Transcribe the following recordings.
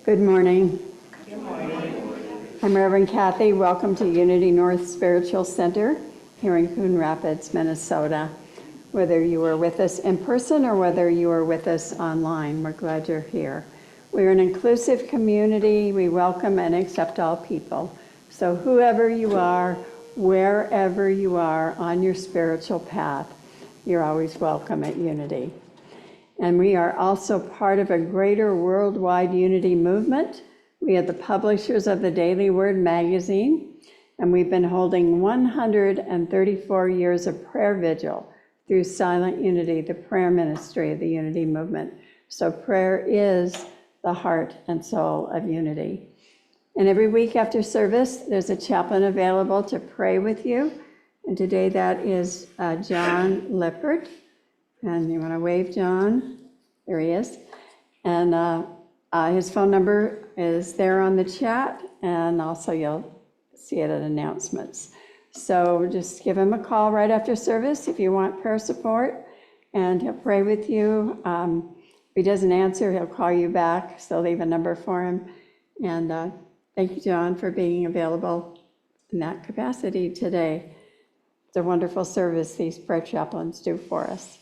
Good morning. Good morning. I'm Reverend Kathy. Welcome to Unity North Spiritual Center here in Coon Rapids, Minnesota. Whether you are with us in person or whether you are with us online, we're glad you're here. We're an inclusive community. We welcome and accept all people. So whoever you are, wherever you are on your spiritual path, you're always welcome at Unity. And we are also part of a greater worldwide unity movement. We are the publishers of the Daily Word magazine, and we've been holding 134 years of prayer vigil through Silent Unity, the prayer ministry of the Unity movement. So prayer is the heart and soul of unity. And every week after service, there's a chaplain available to pray with you. And today that is John Lippert. And you want to wave, John? There he is. And his phone number is there on the chat, and also you'll see it at announcements. So just give him a call right after service if you want prayer support, and he'll pray with you. If he doesn't answer, he'll call you back, so leave a number for him. And thank you, John, for being available in that capacity today. It's a wonderful service these prayer chaplains do for us.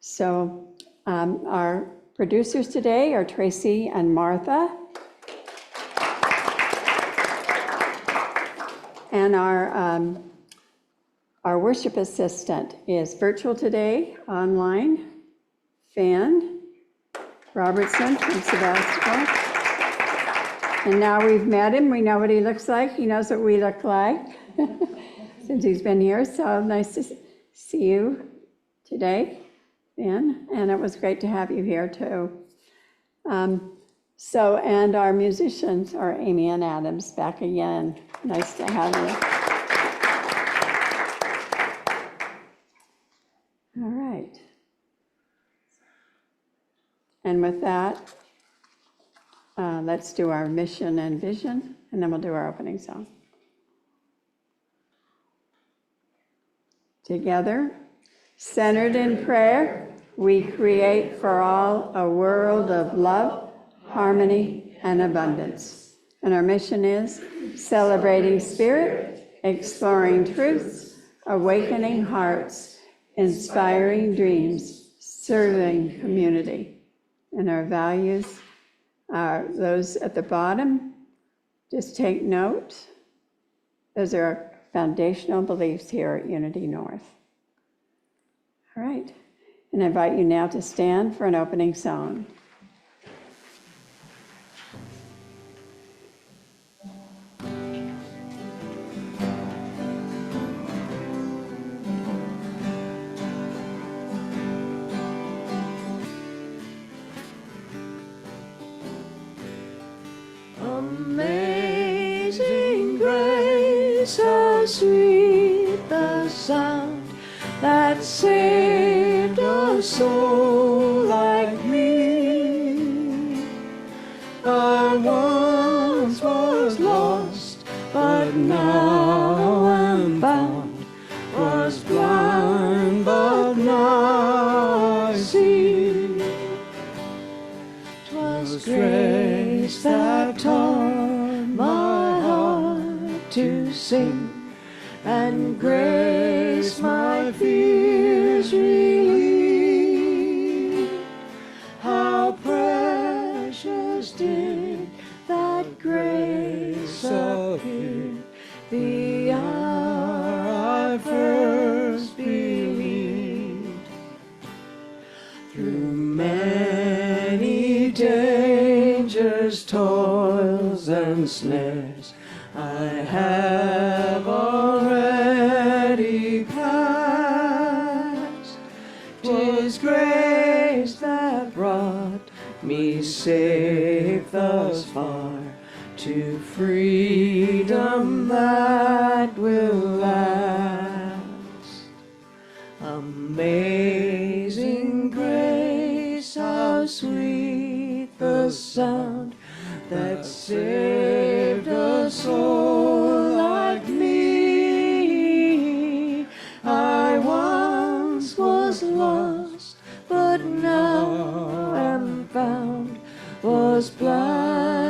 So our producers today are Tracy and Martha. And our worship assistant is virtual today, online, Fan Robertson from Sebastopol. And now we've met him, we know what he looks like, he knows what we look like since he's been here. So nice to see you today, Ben, and it was great to have you here too. And our musicians are Amy and Adams back again. Nice to have you. All right. And with that, let's do our mission and vision, and then we'll do our opening song. Together, centered in prayer, we create for all a world of love, harmony, and abundance. And our mission is celebrating spirit, exploring truths, awakening hearts, inspiring dreams, serving community. And our values are those at the bottom. Just take note. Those are our foundational beliefs here at Unity North. All right. And I invite you now to stand for an opening song. Amazing grace, how sweet the sound that saved a soul like me. I once was lost, but now am found, was blind, but now I see. 'Twas grace that taught my heart to sing, and grace my fears relieved. How precious did that grace appear the hour I first believed. Through many dangers, toils, and snares, I have already passed. 'Tis grace that brought me safe thus far to freedom that will last. Amazing grace, how sweet the sound that saved a soul like me. I once was lost, but now am found, was blind,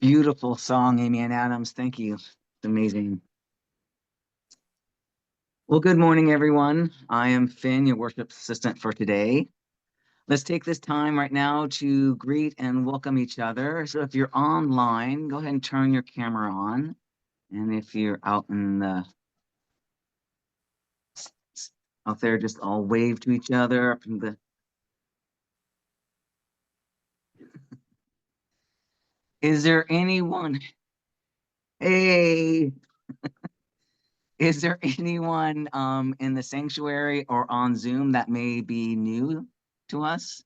Beautiful song, Amy Ann Adams. Thank you. It's amazing. Well, good morning, everyone. I am Finn, your worship assistant for today. Let's take this time right now to greet and welcome each other. So if you're online, go ahead and turn your camera on. And if you're out there, just all wave to each other. Is there anyone? Hey, is there anyone in the sanctuary or on Zoom that may be new to us?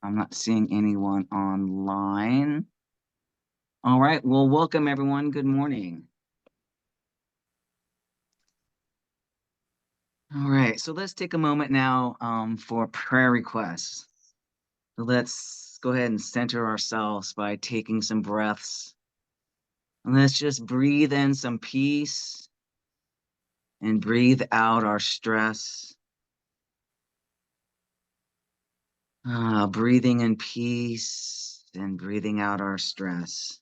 I'm not seeing anyone online. All right, well, welcome everyone. Good morning. All right, so let's take a moment now for prayer requests. So let's go ahead and center ourselves by taking some breaths. And let's just breathe in some peace and breathe out our stress. Breathing in peace and breathing out our stress.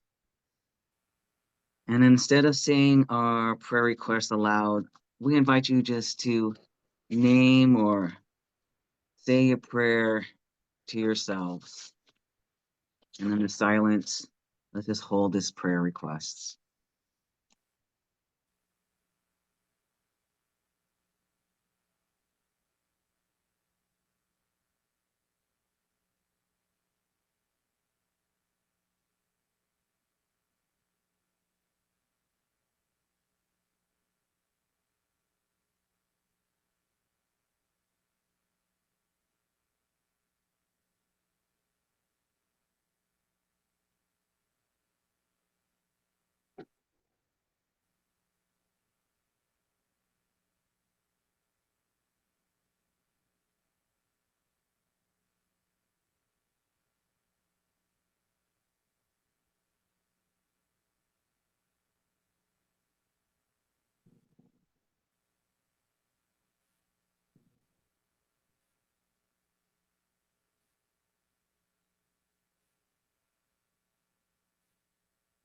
And instead of saying our prayer request aloud, we invite you just to name or say a prayer to yourselves. And in the silence, let's just hold this prayer requests.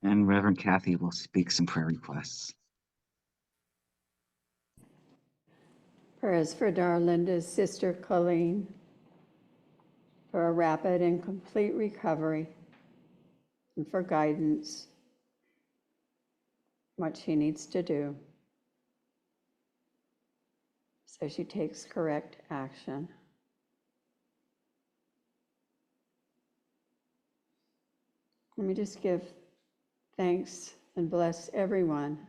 And Reverend Kathy will speak some prayer requests. Prayers for Darlinda's sister Colleen for a rapid and complete recovery and for guidance, what she needs to do so she takes correct action. Let me just give thanks and bless everyone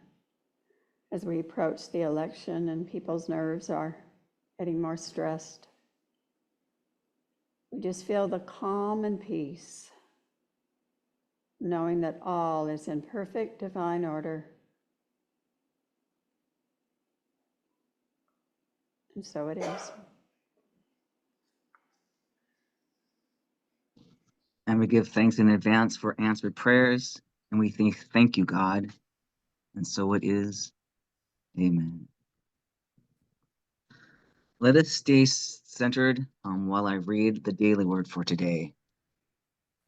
as we approach the election and people's nerves are getting more stressed. We just feel the calm and peace, knowing that all is in perfect divine order. And so it is. And we give thanks in advance for answered prayers. And we thank you, God. And so it is. Amen. Let us stay centered while I read the daily word for today.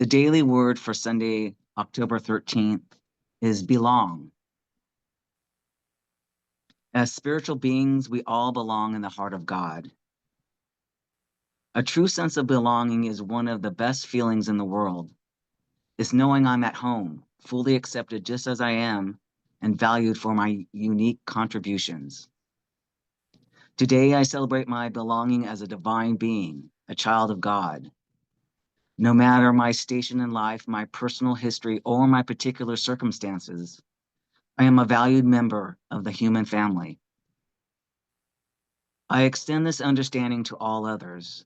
The daily word for Sunday, October 13th, is belong. As spiritual beings, we all belong in the heart of God. A true sense of belonging is one of the best feelings in the world. It's knowing I'm at home, fully accepted just as I am, and valued for my unique contributions. Today, I celebrate my belonging as a divine being, a child of God. No matter my station in life, my personal history, or my particular circumstances, I am a valued member of the human family. I extend this understanding to all others.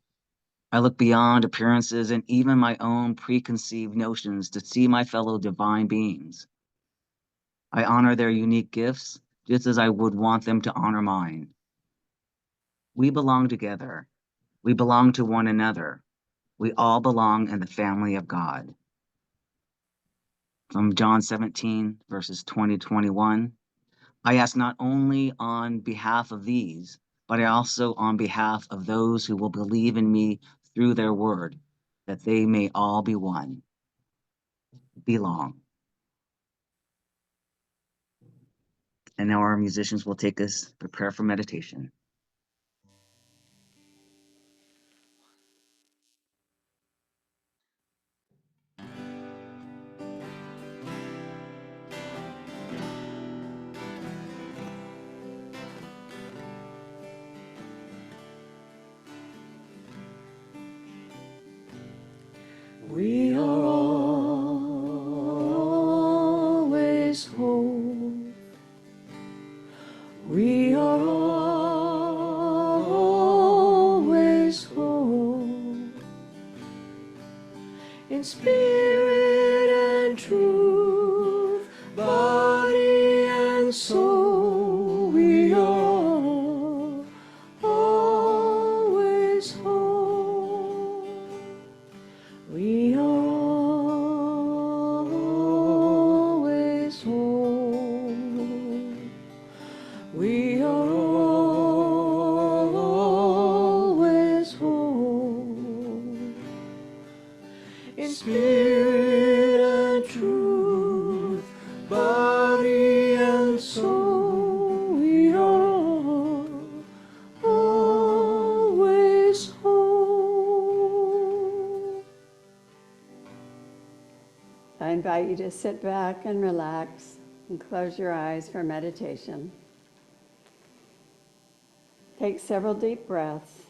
I look beyond appearances and even my own preconceived notions to see my fellow divine beings. I honor their unique gifts just as I would want them to honor mine. We belong together. We belong to one another. We all belong in the family of God. From John 17, verses 20-21, I ask not only on behalf of these, but I also on behalf of those who will believe in me through their word, that they may all be one. Belong. And now our musicians will take us, prepare for meditation. We are always whole. We are always whole. In spirit and truth, body and soul, we are always whole. We are always whole. We are always whole. In spirit and truth, body and soul, we are always whole. I invite you to sit back and relax and close your eyes for meditation. Take several deep breaths,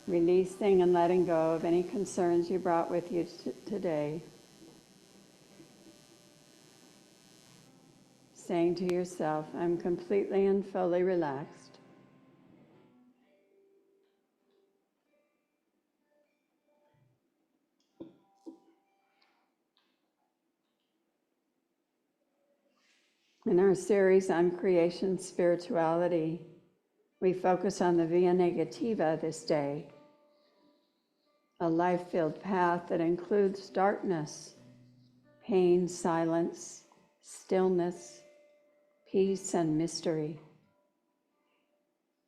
releasing and letting go of any concerns you brought with you today. Saying to yourself, I'm completely and fully relaxed. In our series on creation spirituality, we focus on the Via Negativa this day, a life-filled path that includes darkness, pain, silence, stillness, peace, and mystery.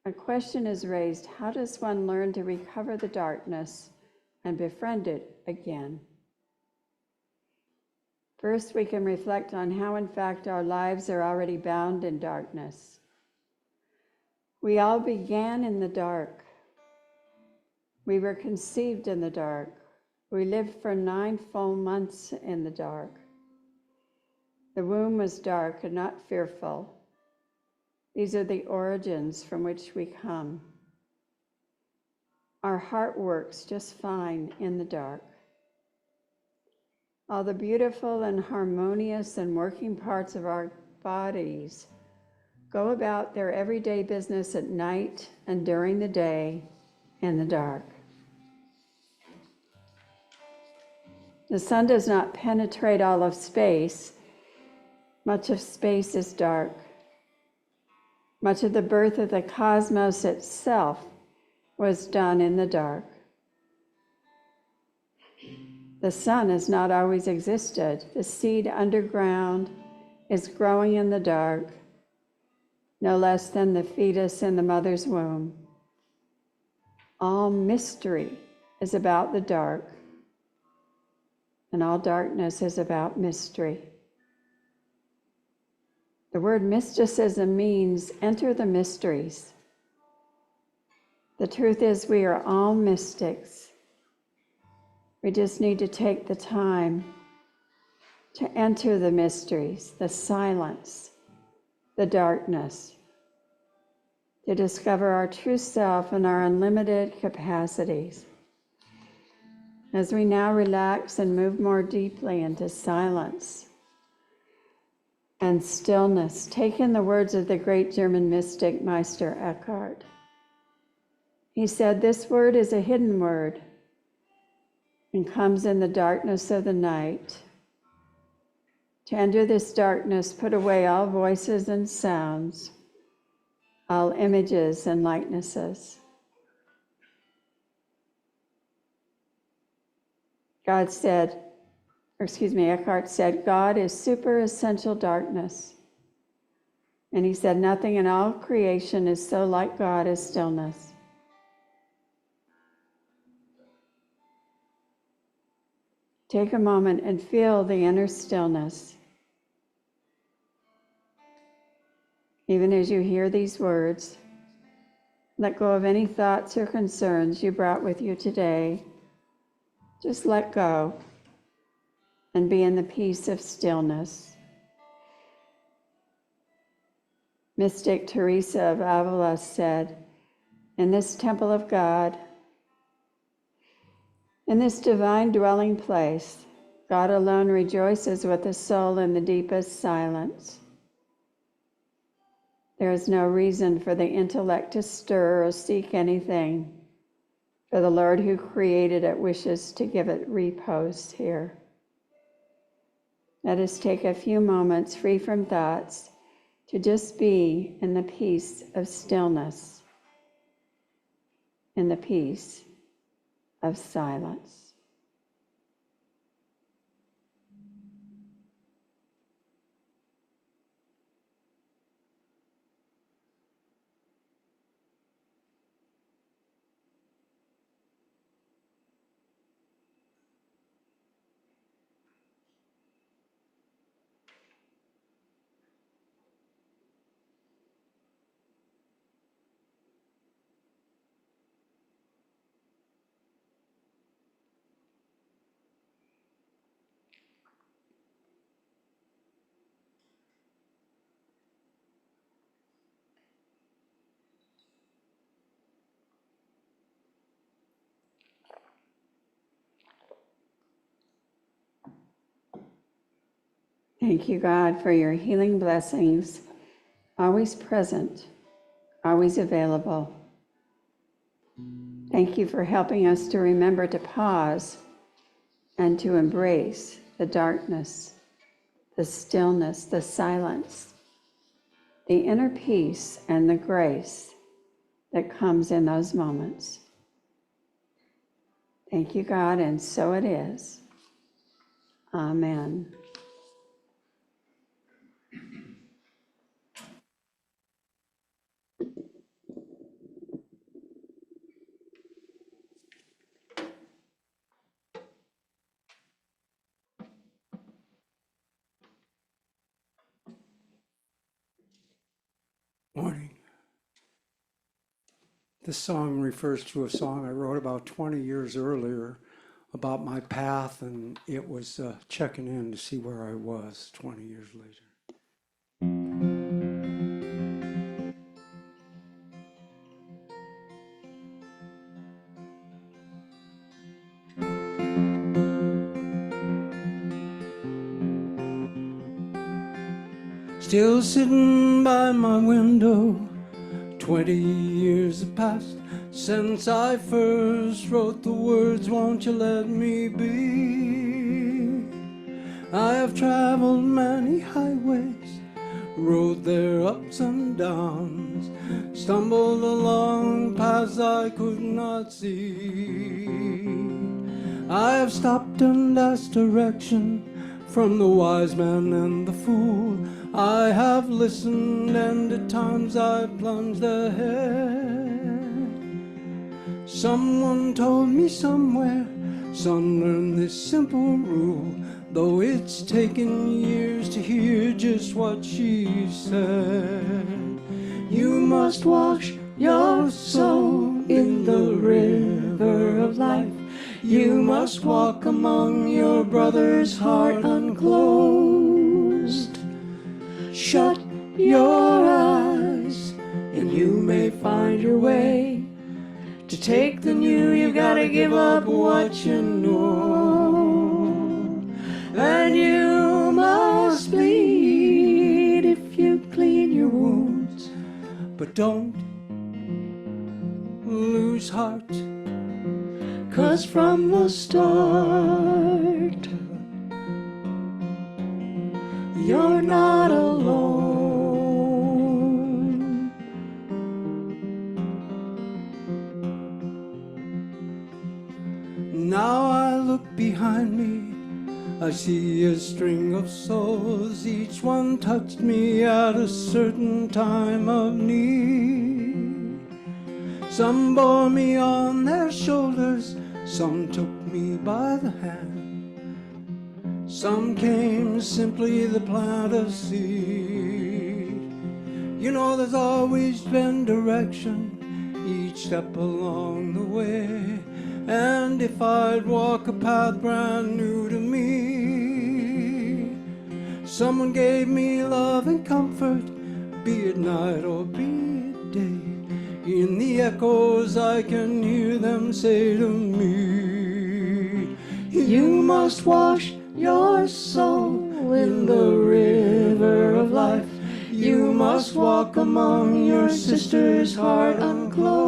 A question is raised, how does one learn to recover the darkness and befriend it again? First, we can reflect on how, in fact, our lives are already bound in darkness. We all began in the dark. We were conceived in the dark. We lived for 9 full months in the dark. The womb was dark and not fearful. These are the origins from which we come. Our heart works just fine in the dark. All the beautiful and harmonious and working parts of our bodies go about their everyday business at night and during the day in the dark. The sun does not penetrate all of space. Much of space is dark. Much of the birth of the cosmos itself was done in the dark. The sun has not always existed. The seed underground is growing in the dark, no less than the fetus in the mother's womb. All mystery is about the dark, and all darkness is about mystery. The word mysticism means enter the mysteries. The truth is we are all mystics. We just need to take the time to enter the mysteries, the silence, the darkness, to discover our true self and our unlimited capacities. As we now relax and move more deeply into silence and stillness, take in the words of the great German mystic Meister Eckhart. He said, "This word is a hidden word and comes in the darkness of the night. To enter this darkness, put away all voices and sounds, all images and likenesses." Eckhart said, God is super essential darkness. And he said, nothing in all creation is so like God as stillness. Take a moment and feel the inner stillness. Even as you hear these words, let go of any thoughts or concerns you brought with you today. Just let go and be in the peace of stillness. Mystic Teresa of Avila said, "In this temple of God, in this divine dwelling place, God alone rejoices with the soul in the deepest silence. There is no reason for the intellect to stir or seek anything, for the Lord who created it wishes to give it repose here." Let us take a few moments free from thoughts to just be in the peace of stillness, in the peace of silence. Thank you, God, for your healing blessings, always present, always available. Thank you for helping us to remember to pause and to embrace the darkness, the stillness, the silence, the inner peace and the grace that comes in those moments. Thank you, God, and so it is. Amen. Morning. This song refers to a song I wrote about 20 years earlier about my path, and it was checking in to see where I was 20 years later. Still sitting by my window, 20 years have passed since I first wrote the words, "Won't you let me be?" I have traveled many highways, rode their ups and downs, stumbled along paths I could not see. I have stopped and asked direction from the wise man and the fool. I have listened and at times I plunged ahead. Someone told me somewhere, "Son, learn this simple rule," though it's taken years to hear just what she said. You must wash your soul in the river of life. You must walk among your brother's heart unclosed. Shut your eyes and you may find your way. To take the new, you gotta give up what you know. And you must bleed if you clean your wounds. But don't lose heart, 'cause from the start, you're not alone. Now I look behind me, I see a string of souls. Each one touched me at a certain time of need. Some bore me on their shoulders, some took me by the hand. Some came simply to plant a seed. You know there's always been direction each step along the way. And if I'd walk a path brand new to me, someone gave me love and comfort, be it night or be it day. In the echoes I can hear them say to me, you must wash your soul in the river of life. You must walk among your sisters, heart unclosed.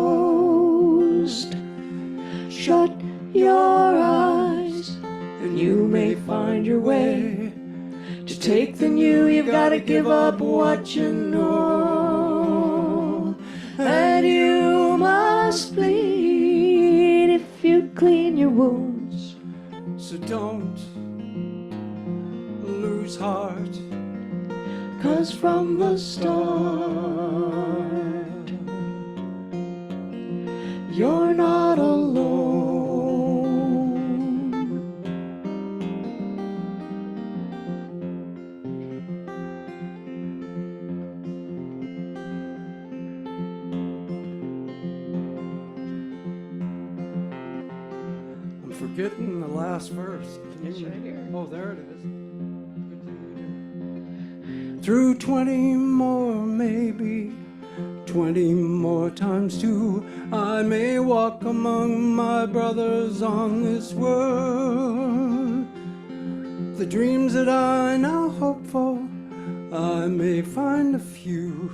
Shut your eyes and you may find your way. To take the new, you've got to give up what you know. And you must bleed if you clean your wounds. So don't lose heart, 'cause from the start, you're not alone. I'm forgetting the last verse. It's right here. Oh, there it is. Through 20 more, maybe 20 more times too, I may walk among my brothers on this world. The dreams that I now hope for, I may find a few.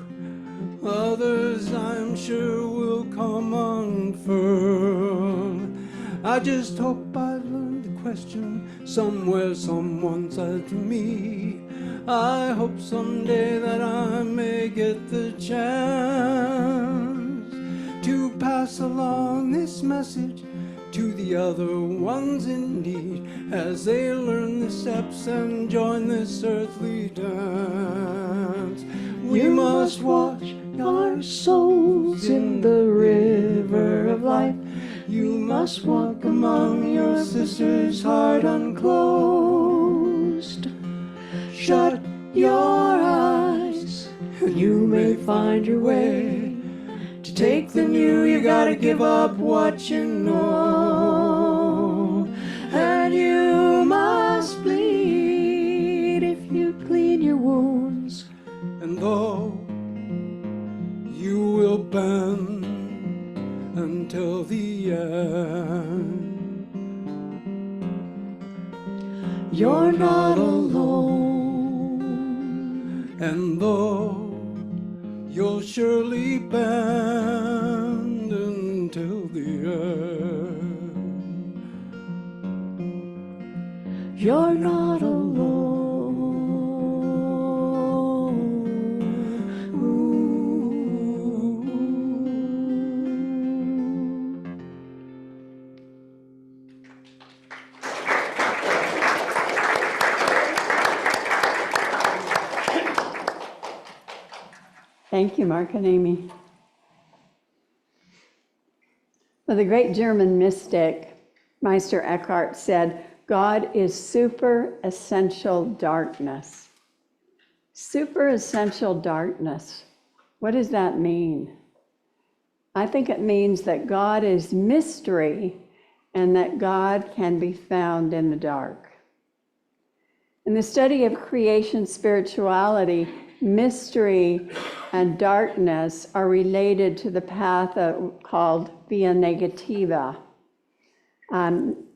Others I'm sure will come unfurled. I just hope I've learned the question somewhere someone said to me. I hope someday that I may get the chance to pass along this message to the other ones in need, as they learn the steps and join this earthly dance. We must wash our souls in the river of life. You must walk among your sisters, heart unclosed. Shut your eyes, and you may find your way. To take the new, you gotta give up what you know. And you must bleed if you clean your wounds. And though you will bend until the end, you're not alone. And though you'll surely bend until the end, you're not alone. Thank you, Mark and Amy. Well, the great German mystic, Meister Eckhart, said, God is super essential darkness. Super essential darkness. What does that mean? I think it means that God is mystery and that God can be found in the dark. In the study of creation spirituality, mystery and darkness are related to the path called Via Negativa.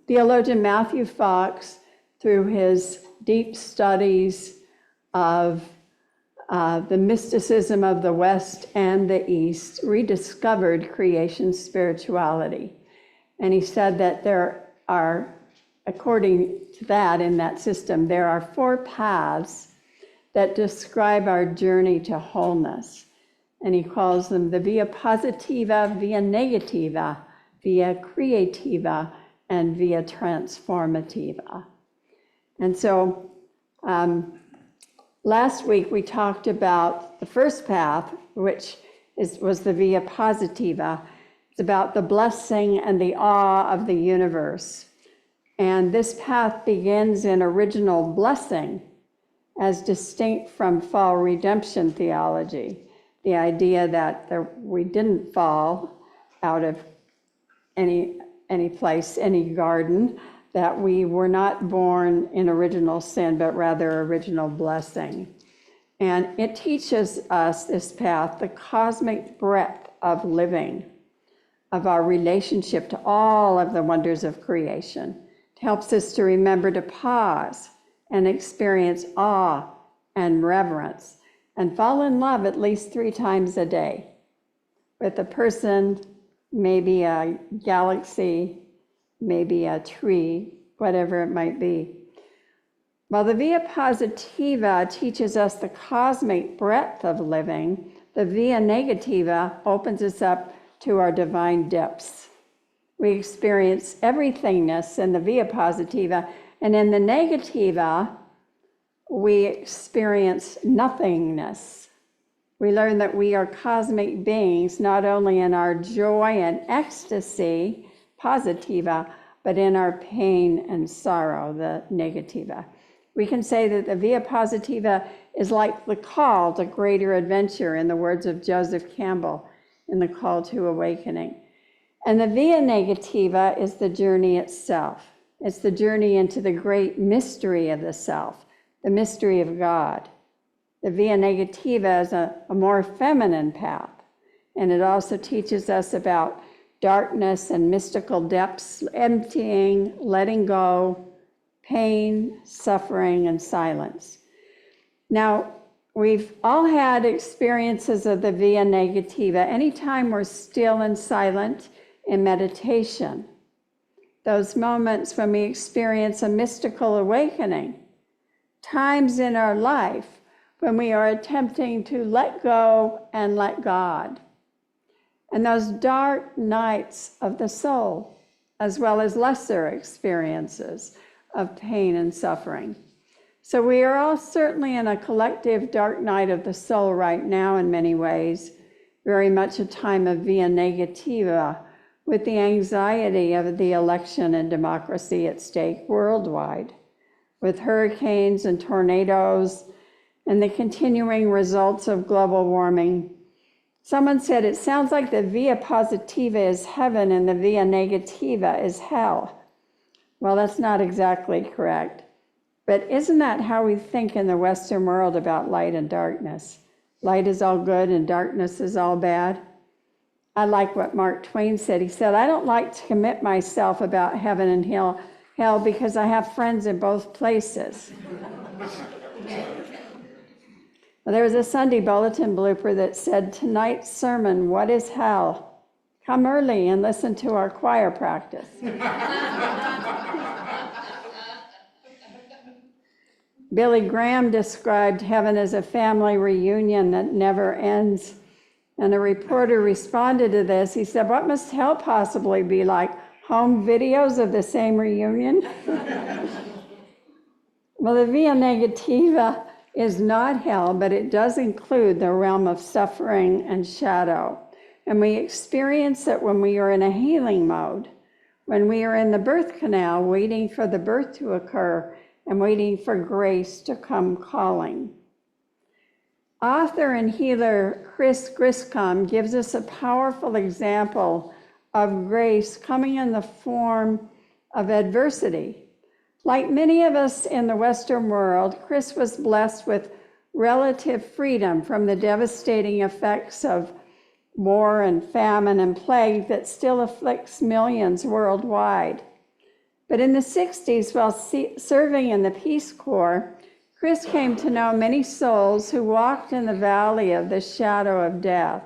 Theologian Matthew Fox, through his deep studies of the mysticism of the West and the East, rediscovered creation spirituality. And he said that there are, according to that, in that system, there are 4 paths that describe our journey to wholeness. And he calls them the Via Positiva, Via Negativa, Via Creativa, and Via Transformativa. And so last week we talked about the first path, which was the Via Positiva. It's about the blessing and the awe of the universe. And this path begins in original blessing, as distinct from fall redemption theology, the idea that we didn't fall out of any place, any garden, that we were not born in original sin, but rather original blessing. And it teaches us, this path, the cosmic breadth of living, of our relationship to all of the wonders of creation. It helps us to remember to pause and experience awe and reverence and fall in love at least 3 times a day with a person, maybe a galaxy, maybe a tree, whatever it might be. While the Via Positiva teaches us the cosmic breadth of living, the Via Negativa opens us up to our divine depths. We experience everythingness in the Via Positiva, and in the Negativa, we experience nothingness. We learn that we are cosmic beings, not only in our joy and ecstasy, Positiva, but in our pain and sorrow, the Negativa. We can say that the Via Positiva is like the call to greater adventure, in the words of Joseph Campbell in The Call to Awakening. And the Via Negativa is the journey itself. It's the journey into the great mystery of the self, the mystery of God. The Via Negativa is a more feminine path, and it also teaches us about darkness and mystical depths, emptying, letting go, pain, suffering, and silence. Now, we've all had experiences of the Via Negativa. Anytime we're still and silent in meditation, those moments when we experience a mystical awakening, times in our life when we are attempting to let go and let God, and those dark nights of the soul, as well as lesser experiences of pain and suffering. So we are all certainly in a collective dark night of the soul right now in many ways, very much a time of Via Negativa, with the anxiety of the election and democracy at stake worldwide, with hurricanes and tornadoes and the continuing results of global warming. Someone said, it sounds like the Via Positiva is heaven and the Via Negativa is hell. Well, that's not exactly correct. But isn't that how we think in the Western world about light and darkness? Light is all good and darkness is all bad. I like what Mark Twain said. He said, I don't like to commit myself about heaven and hell because I have friends in both places. Well, there was a Sunday bulletin blooper that said, tonight's sermon, what is hell? Come early and listen to our choir practice. Billy Graham described heaven as a family reunion that never ends. And a reporter responded to this. He said, what must hell possibly be like? Home videos of the same reunion? Well, the Via Negativa is not hell, but it does include the realm of suffering and shadow. And we experience it when we are in a healing mode, when we are in the birth canal, waiting for the birth to occur and waiting for grace to come calling. Author and healer Chris Griscom gives us a powerful example of grace coming in the form of adversity. Like many of us in the Western world, Chris was blessed with relative freedom from the devastating effects of war and famine and plague that still afflicts millions worldwide. But in the 60s, while serving in the Peace Corps, Chris came to know many souls who walked in the valley of the shadow of death.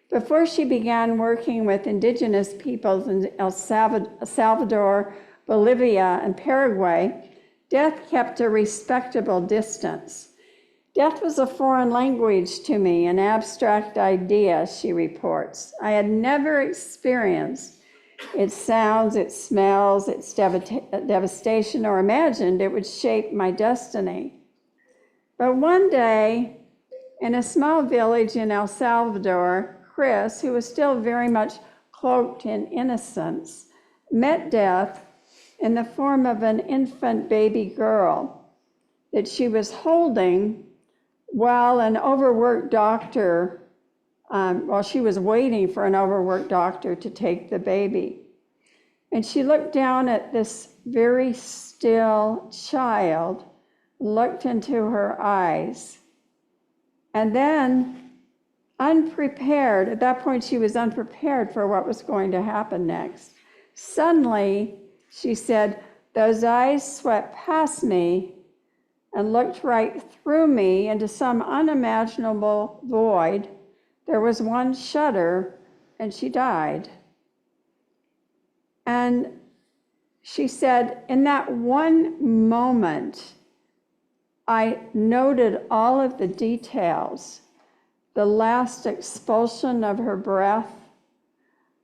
Before she began working with indigenous peoples in El Salvador, Bolivia, and Paraguay, death kept a respectable distance. Death was a foreign language to me, an abstract idea, she reports. I had never experienced its sounds, its smells, its devastation, or imagined it would shape my destiny. But one day, in a small village in El Salvador, Chris, who was still very much cloaked in innocence, met death in the form of an infant baby girl that she was holding while an overworked doctor, while she was waiting for an overworked doctor to take the baby. And she looked down at this very still child, looked into her eyes, and then unprepared, at that point she was unprepared for what was going to happen next. Suddenly, she said, those eyes swept past me and looked right through me into some unimaginable void. There was one shudder, and she died. And she said, in that one moment, I noted all of the details, the last expulsion of her breath,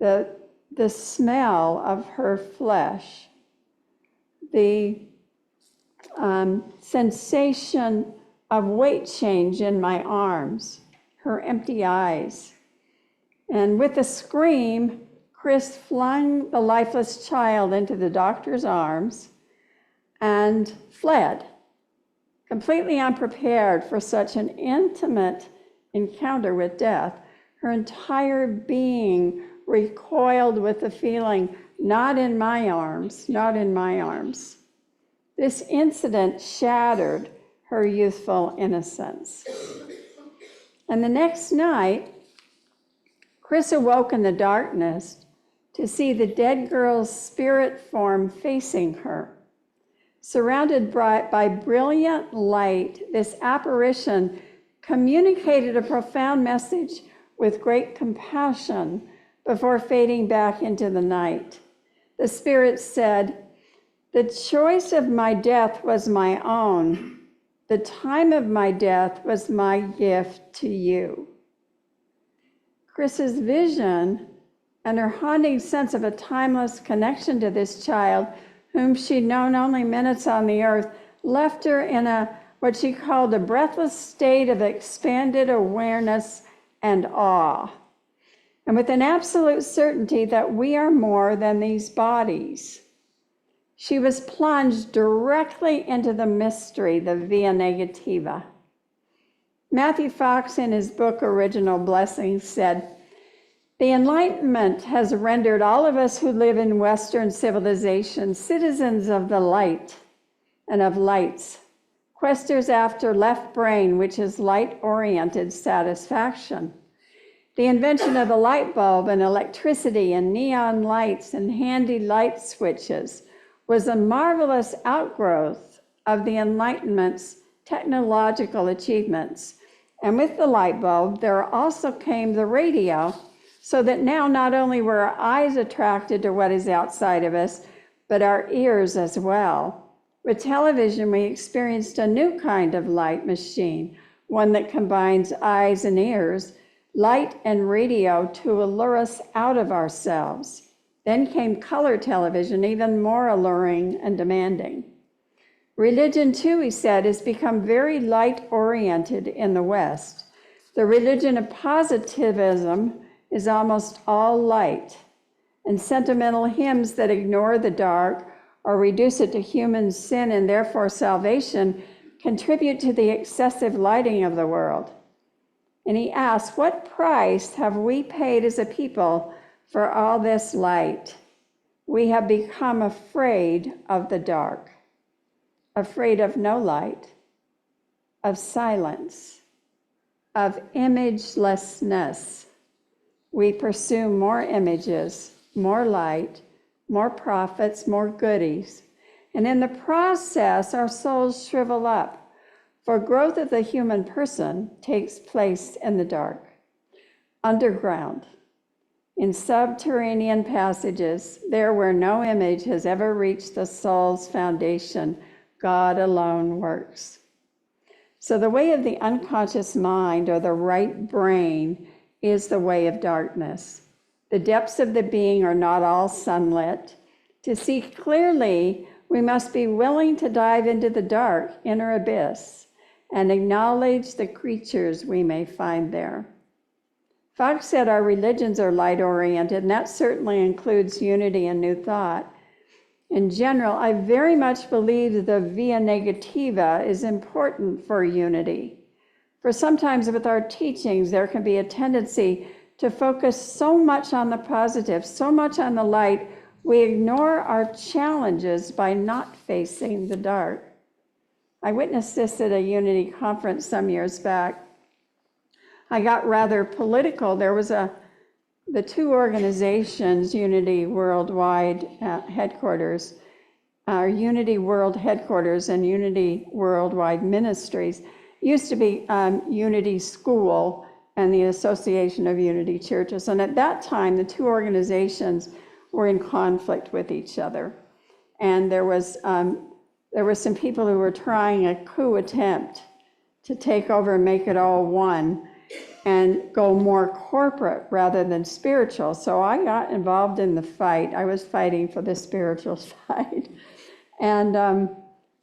the smell of her flesh, the sensation of weight change in my arms, her empty eyes. And with a scream, Chris flung the lifeless child into the doctor's arms and fled, completely unprepared for such an intimate encounter with death. Her entire being recoiled with the feeling, not in my arms, not in my arms. This incident shattered her youthful innocence. And the next night, Chris awoke in the darkness to see the dead girl's spirit form facing her. Surrounded by brilliant light, this apparition communicated a profound message with great compassion before fading back into the night. The spirit said, "The choice of my death was my own. The time of my death was my gift to you." Chris's vision and her haunting sense of a timeless connection to this child, whom she'd known only minutes on the earth, left her in what she called a breathless state of expanded awareness and awe, and with an absolute certainty that we are more than these bodies. She was plunged directly into the mystery, the Via Negativa. Matthew Fox, in his book Original Blessings, said, "The Enlightenment has rendered all of us who live in Western civilization citizens of the light and of lights, questers after left brain, which is light-oriented satisfaction. The invention of the light bulb and electricity and neon lights and handy light switches was a marvelous outgrowth of the Enlightenment's technological achievements. And with the light bulb, there also came the radio, so that now not only were our eyes attracted to what is outside of us, but our ears as well. With television, we experienced a new kind of light machine, one that combines eyes and ears, light and radio to allure us out of ourselves. Then came color television, even more alluring and demanding. Religion, too," he said, "has become very light-oriented in the West. The religion of positivism is almost all light, and sentimental hymns that ignore the dark or reduce it to human sin and therefore salvation contribute to the excessive lighting of the world." And he asked, what price have we paid as a people for all this light? We have become afraid of the dark, afraid of no light, of silence, of imagelessness. We pursue more images, more light, more profits, more goodies. And in the process, our souls shrivel up. For growth of the human person takes place in the dark, underground, in subterranean passages, there where no image has ever reached the soul's foundation. God alone works. So the way of the unconscious mind, or the right brain, is the way of darkness. The depths of the being are not all sunlit. To see clearly, we must be willing to dive into the dark inner abyss and acknowledge the creatures we may find there. Fox said our religions are light-oriented, and that certainly includes unity and new thought. in general, I very much believe the Via Negativa is important for unity. For sometimes with our teachings, there can be a tendency to focus so much on the positive, so much on the light, we ignore our challenges by not facing the dark. I witnessed this at a unity conference some years back. I got rather political. There was the two organizations, Unity Worldwide Headquarters, Unity World Headquarters and Unity Worldwide Ministries, used to be Unity School and the Association of Unity Churches. And at that time, the two organizations were in conflict with each other. And there were some people who were trying a coup attempt to take over and make it all one and go more corporate rather than spiritual. So I got involved in the fight. I was fighting for the spiritual side. And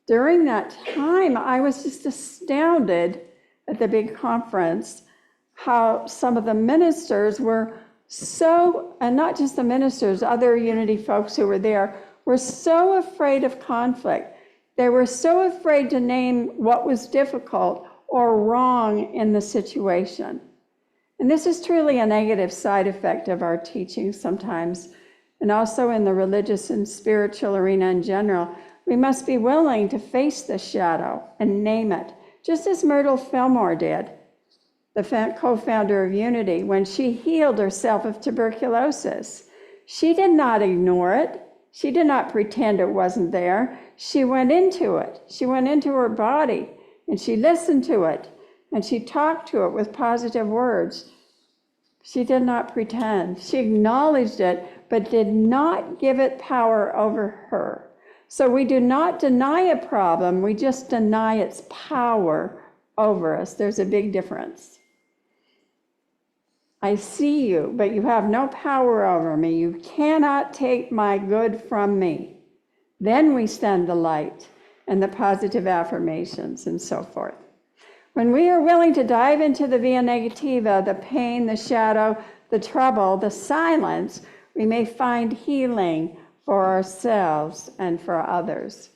during that time, I was just astounded at the big conference how some of the ministers were so, and not just the ministers, other unity folks who were there, were so afraid of conflict. They were so afraid to name what was difficult or wrong in the situation. And this is truly a negative side effect of our teaching sometimes, and also in the religious and spiritual arena in general. We must be willing to face the shadow and name it, just as Myrtle Fillmore did, the co-founder of Unity, when she healed herself of tuberculosis. She did not ignore it. She did not pretend it wasn't there. She went into it. She went into her body, and she listened to it, and she talked to it with positive words. She did not pretend. She acknowledged it, but did not give it power over her. So we do not deny a problem, we just deny its power over us. There's a big difference. I see you, but you have no power over me. You cannot take my good from me. Then we send the light and the positive affirmations and so forth. When we are willing to dive into the Via Negativa, the pain, the shadow, the trouble, the silence, we may find healing for ourselves and for others.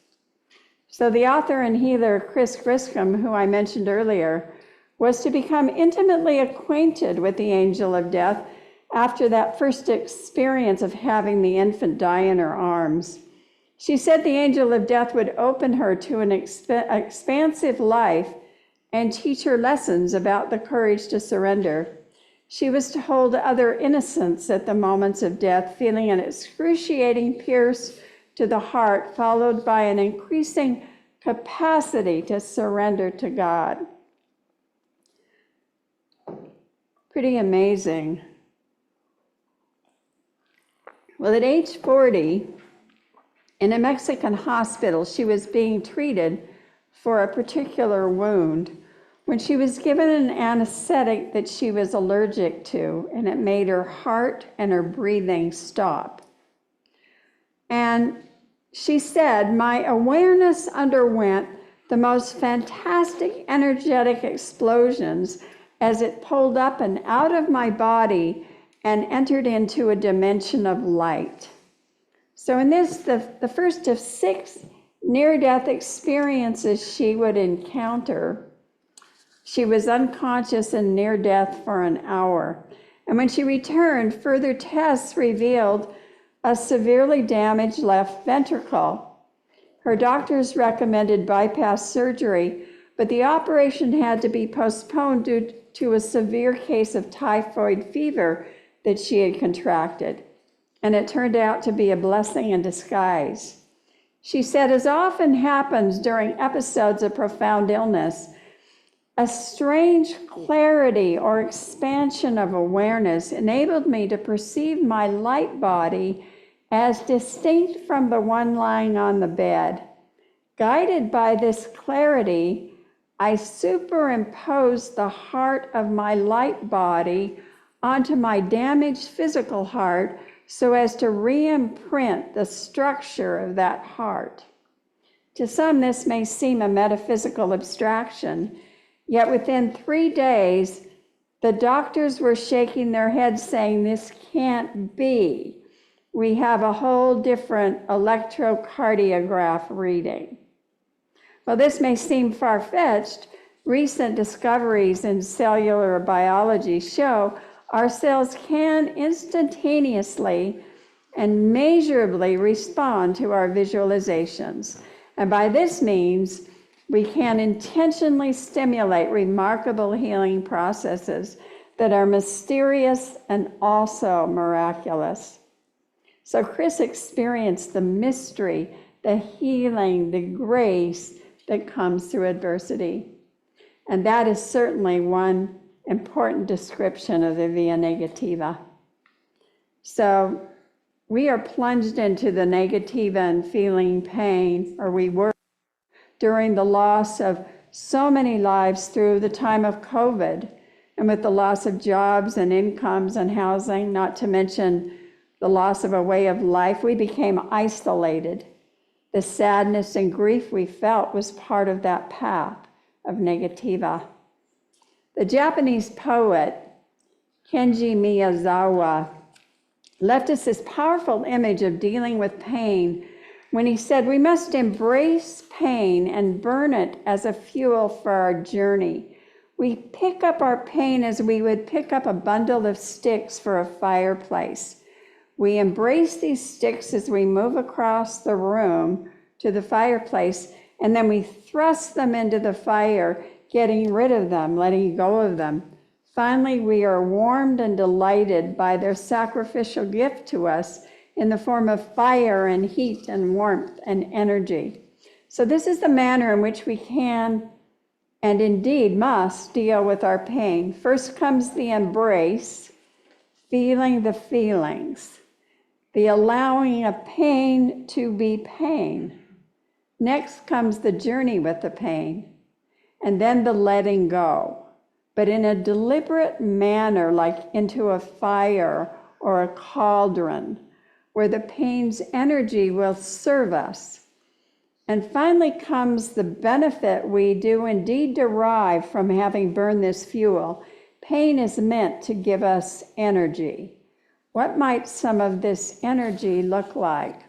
So the author and healer Chris Griscom, who I mentioned earlier, was to become intimately acquainted with the angel of death after that first experience of having the infant die in her arms. She said the angel of death would open her to an expansive life and teach her lessons about the courage to surrender. She was to hold other innocents at the moments of death, feeling an excruciating pierce to the heart, followed by an increasing capacity to surrender to God. Pretty amazing. Well, at age 40, in a Mexican hospital, she was being treated for a particular wound when she was given an anesthetic that she was allergic to, and it made her heart and her breathing stop. And she said, my awareness underwent the most fantastic energetic explosions as it pulled up and out of my body and entered into a dimension of light. So in this, the first of 6 near-death experiences she would encounter, she was unconscious and near death for an hour. And when she returned, further tests revealed a severely damaged left ventricle. Her doctors recommended bypass surgery, but the operation had to be postponed due to a severe case of typhoid fever that she had contracted. And it turned out to be a blessing in disguise. She said, as often happens during episodes of profound illness, a strange clarity or expansion of awareness enabled me to perceive my light body as distinct from the one lying on the bed. Guided by this clarity, I superimposed the heart of my light body onto my damaged physical heart so as to re-imprint the structure of that heart. To some, this may seem a metaphysical abstraction, yet within 3 days, the doctors were shaking their heads saying, this can't be. we have a whole different electrocardiograph reading. While this may seem far-fetched, recent discoveries in cellular biology show our cells can instantaneously and measurably respond to our visualizations. And by this means, we can intentionally stimulate remarkable healing processes that are mysterious and also miraculous. So Chris experienced the mystery, the healing, the grace that comes through adversity. And that is certainly one important description of the Via Negativa. So we are plunged into the Negativa and feeling pain, or we were, during the loss of so many lives through the time of COVID, and with the loss of jobs and incomes and housing, not to mention the loss of a way of life, we became isolated. The sadness and grief we felt was part of that path of Negativa. The Japanese poet Kenji Miyazawa left us this powerful image of dealing with pain when he said, "We must embrace pain and burn it as a fuel for our journey. We pick up our pain as we would pick up a bundle of sticks for a fireplace. We embrace these sticks as we move across the room to the fireplace, and then we thrust them into the fire, getting rid of them, letting go of them. Finally, we are warmed and delighted by their sacrificial gift to us in the form of fire and heat and warmth and energy." So this is the manner in which we can and indeed must deal with our pain. First comes the embrace, feeling the feelings, the allowing of pain to be pain. Next comes the journey with the pain, and then the letting go, but in a deliberate manner, like into a fire or a cauldron, where the pain's energy will serve us. And finally comes the benefit we do indeed derive from having burned this fuel. Pain is meant to give us energy. What might some of this energy look like?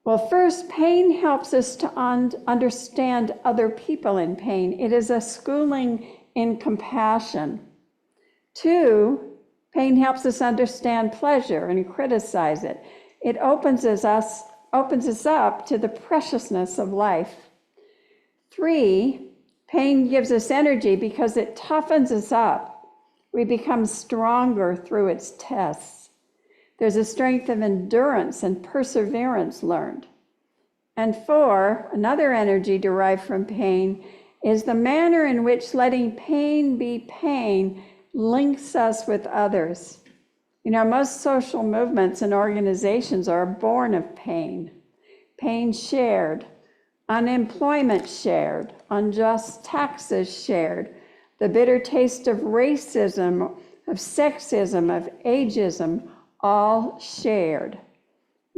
Well, first, pain helps us to understand other people in pain. It is a schooling in compassion. Two, pain helps us understand pleasure and criticize it. It opens us up to the preciousness of life. Three, pain gives us energy because it toughens us up. We become stronger through its tests. There's a strength of endurance and perseverance learned. And four, another energy derived from pain is the manner in which letting pain be pain links us with others. You know, most social movements and organizations are born of pain. Pain shared, unemployment shared, unjust taxes shared, the bitter taste of racism, of sexism, of ageism, all shared.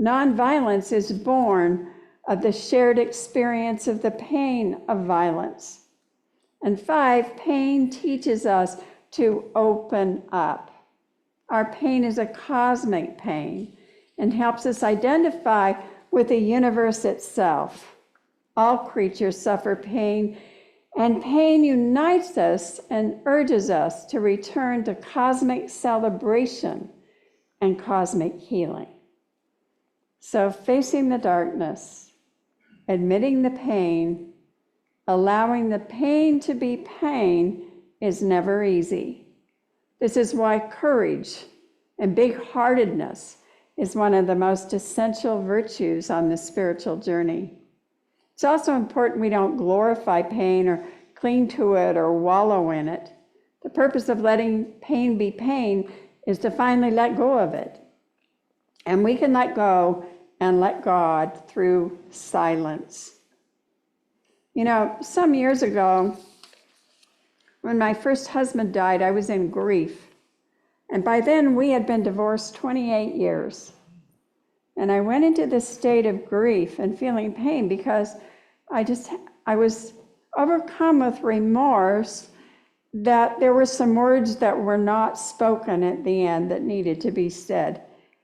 Nonviolence is born of the shared experience of the pain of violence. And five, pain teaches us to open up. Our pain is a cosmic pain and helps us identify with the universe itself. All creatures suffer pain, and pain unites us and urges us to return to cosmic celebration and cosmic healing. So facing the darkness, admitting the pain, allowing the pain to be pain is never easy. This is why courage and big-heartedness is one of the most essential virtues on the spiritual journey. It's also important we don't glorify pain or cling to it or wallow in it. The purpose of letting pain be pain is to finally let go of it. And we can let go and let God through silence. You know, some years ago, when my first husband died, I was in grief. And by then we had been divorced 28 years. And I went into this state of grief and feeling pain because I was overcome with remorse that there were some words that were not spoken at the end that needed to be said.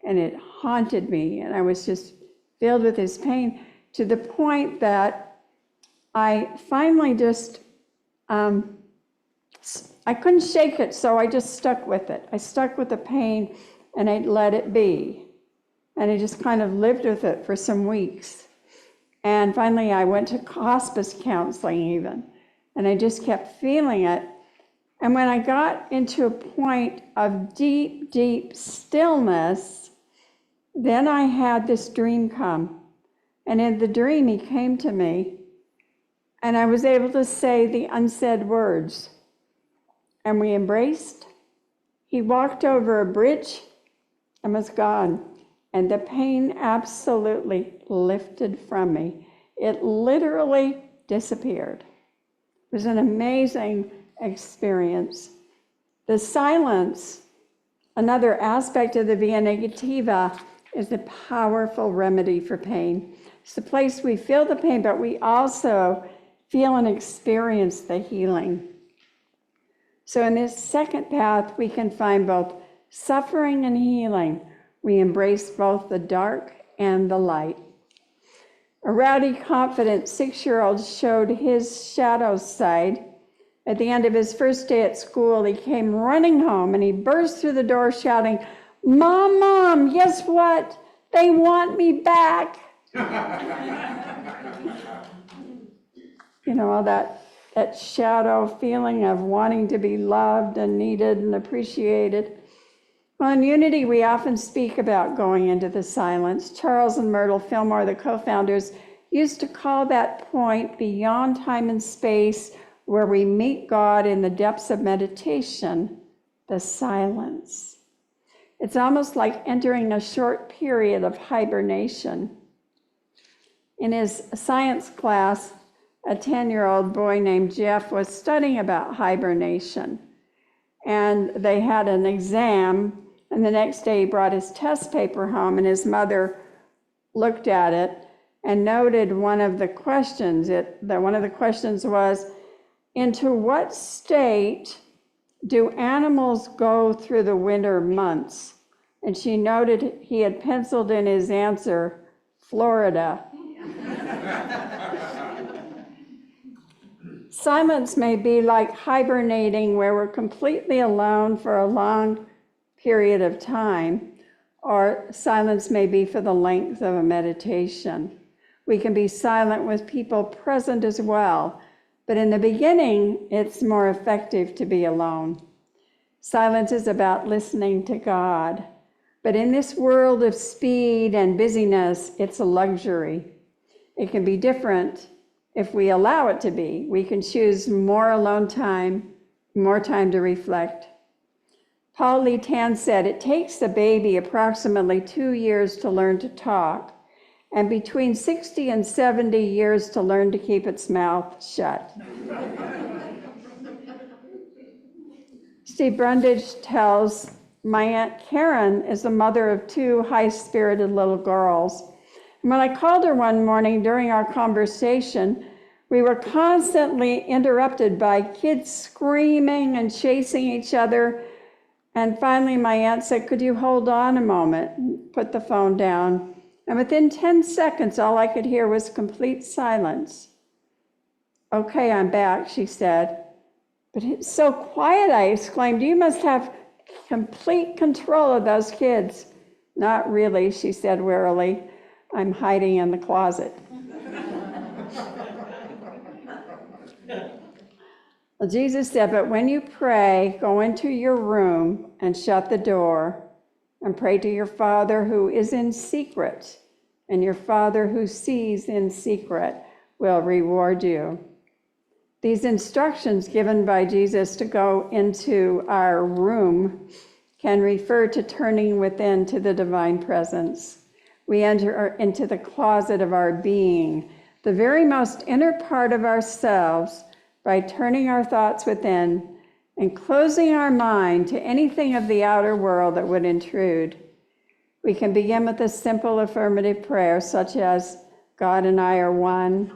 and it haunted me, and I was just filled with this pain to the point that I finally just, I couldn't shake it, so I just stuck with it. I stuck with the pain, and I let it be. And I just kind of lived with it for some weeks. And finally, I went to hospice counseling even, and I just kept feeling it. And when I got into a point of deep, deep stillness, then I had this dream come. And in the dream, he came to me, and I was able to say the unsaid words. And we embraced. He walked over a bridge and was gone. And the pain absolutely lifted from me. It literally disappeared. It was an amazing experience. The silence, another aspect of the Via Negativa, is a powerful remedy for pain. It's the place we feel the pain, but we also feel and experience the healing. So in this second path, we can find both suffering and healing. We embrace both the dark and the light. A rowdy, confident 6-year-old showed his shadow side. At the end of his first day at school, he came running home and he burst through the door shouting, "Mom, Mom, guess what? They want me back." You know, all that shadow feeling of wanting to be loved and needed and appreciated. Well, in Unity, we often speak about going into the silence. Charles and Myrtle Fillmore, the co-founders, used to call that point beyond time and space where we meet God in the depths of meditation, the silence. It's almost like entering a short period of hibernation. In his science class, a 10-year-old boy named Jeff was studying about hibernation. And they had an exam, and the next day he brought his test paper home, and his mother looked at it and noted one of the questions. One of the questions was, into what state do animals go through the winter months? And she noted he had penciled in his answer, Florida. Silence may be like hibernating, where we're completely alone for a long period of time, or silence may be for the length of a meditation. We can be silent with people present as well, but in the beginning, it's more effective to be alone. Silence is about listening to God, but in this world of speed and busyness, it's a luxury. It can be different if we allow it to be. We can choose more alone time, more time to reflect. Paul Lee Tan said, it takes a baby approximately 2 years to learn to talk, and between 60 and 70 years to learn to keep its mouth shut. Steve Brundage tells, my Aunt Karen is the mother of 2 high-spirited little girls. And when I called her one morning during our conversation, we were constantly interrupted by kids screaming and chasing each other. And finally, my aunt said, could you hold on a moment and put the phone down? And within 10 seconds, all I could hear was complete silence. Okay, I'm back, she said. But it's so quiet, I exclaimed. You must have complete control of those kids. Not really, she said wearily. I'm hiding in the closet. Well, Jesus said, but when you pray, go into your room and shut the door and pray to your Father who is in secret, and your Father who sees in secret will reward you. These instructions given by Jesus to go into our room can refer to turning within to the divine presence. We enter into the closet of our being, the very most inner part of ourselves, by turning our thoughts within and closing our mind to anything of the outer world that would intrude. We can begin with a simple affirmative prayer, such as, God and I are one.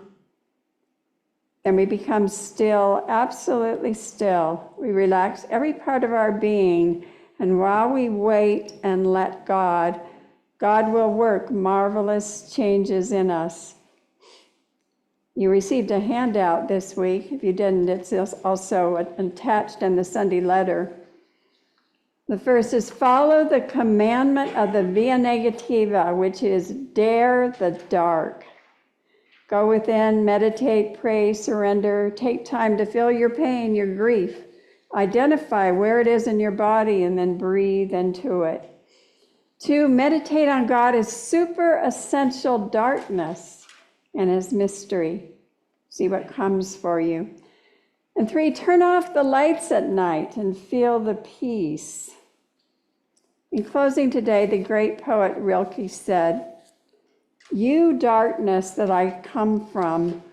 Then we become still, absolutely still. We relax every part of our being, and while we wait and let God, God will work marvelous changes in us. You received a handout this week. If you didn't, it's also attached in the Sunday letter. The first is follow the commandment of the Via Negativa, which is dare the dark. Go within, meditate, pray, surrender. Take time to feel your pain, your grief. Identify where it is in your body and then breathe into it. 2, meditate on God as super essential darkness and as mystery. See what comes for you. And 3, turn off the lights at night and feel the peace. In closing today, the great poet Rilke said, "You darkness that I come from,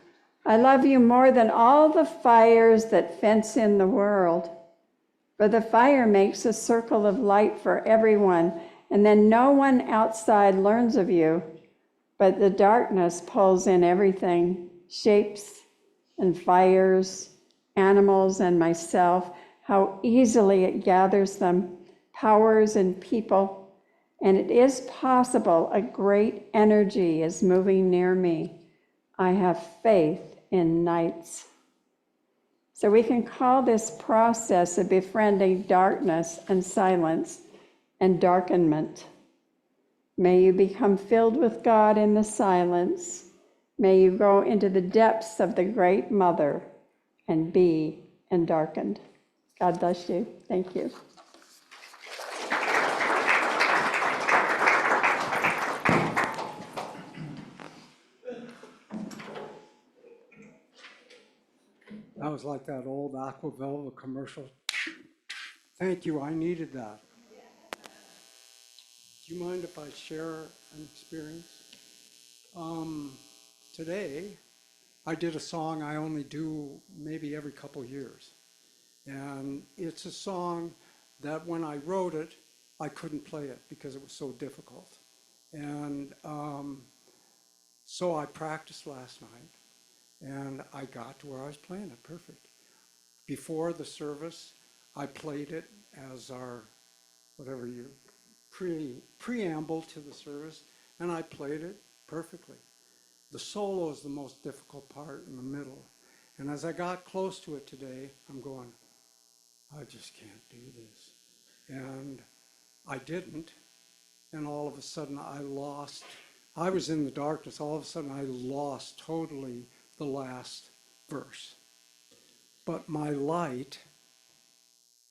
I love you more than all the fires that fence in the world. For the fire makes a circle of light for everyone, and then no one outside learns of you, but the darkness pulls in everything, shapes and fires, animals and myself, how easily it gathers them, powers and people, and it is possible a great energy is moving near me. I have faith in nights." So we can call this process of befriending darkness and silence and darkenment. May you become filled with God in the silence. May you go into the depths of the Great Mother and be undarkened. God bless you. Thank you. That was like that old Aquavelva commercial. Thank you, I needed that. Do you mind if I share an experience? Today, I did a song I only do maybe every couple years. And it's a song that when I wrote it, I couldn't play it because it was so difficult. And so I practiced last night, and I got to where I was playing it perfect. Before the service, I played it as our, whatever you, preamble to the service, and I played it perfectly. The solo is the most difficult part in the middle. And as I got close to it today, I'm going, I just can't do this. And I didn't. And all of a sudden I was in the darkness. All of a sudden I lost totally the last verse. But my light